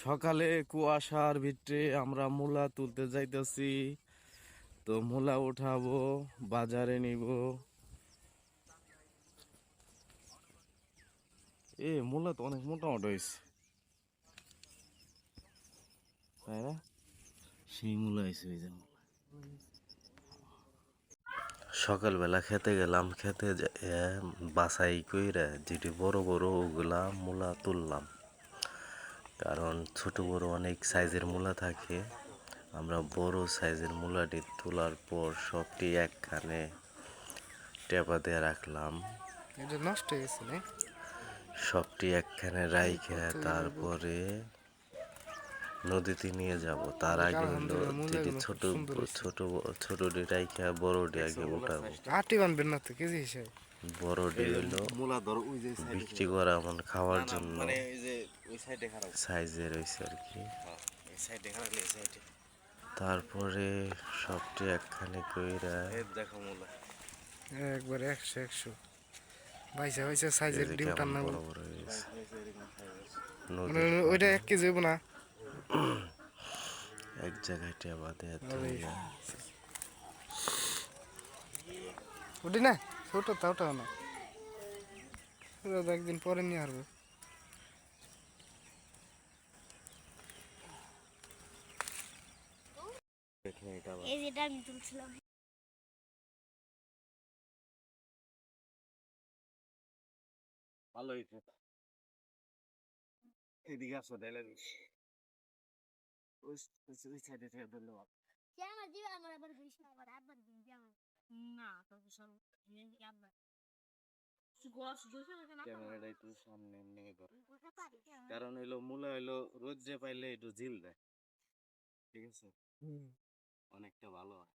সকালে কুয়াশার ভিতরে আমরা মূলা তুলতে যাইতেছি। তো মূলা উঠাবো, বাজারে নিব। মূলা তো অনেক মোটা মোটা হয়েছে, তাই না? সেই মূলা হয়েছে ওই যে। সকালবেলা খেতে গেলাম, খেতে বাছাই কইরা যেটি বড় বড় ওগুলা মূলা তুললাম, কারণ ছোট বড় অনেক সাইজের মূলা থাকে। আমরা বড় সাইজের মূলাটি তোলার পর সবটি একখানে টেপা দিয়ে রাখলাম। এটা নষ্ট হয়ে গেছে না? সবটি একখানে রাইখা তারপরে নদীতে নিয়ে যাব। তার আগে হলো যেটি ছোট ছোট ছোটটি রাইখা বড়টি আগে উঠাবো। আটি বানবেন না তো কেজি হিসাবে? বড়টি হইলো বিক্রি করা মানে খাওয়ার জন্য সাইজের হয়েছে আর কি। তারপরে সবটি একখানে কইরা একবারে 100 বাইসা বাইসা সাইজের ডিমটার নাম বড় বড় হয়েছে। মানে ওইটা 1 কেজি হইব না? এক জায়গায় টেবা দিয়ে ওটি না ছোট তাওটাও না, ওটা তো একদিন পরে নিয়ে আসবো। এই যেটা আমি তুলছিলাম। ভালো হয়েছে। এদিকে আসো, ডাইলে ওই সাইডে থেকে ধন্যবাদ। আমার দিবে আমার আবার ঘুরিস না, আবার আবার দিন আমার না তো সব আবার ক্যামেরাটা একটু সামনে নিয়ে ধর, কারণ হইলো মূলা হইলো রোদ যে পাইলে একটু ঝিল দেয়, ঠিক আছে? অনেকটা ভালো হয়।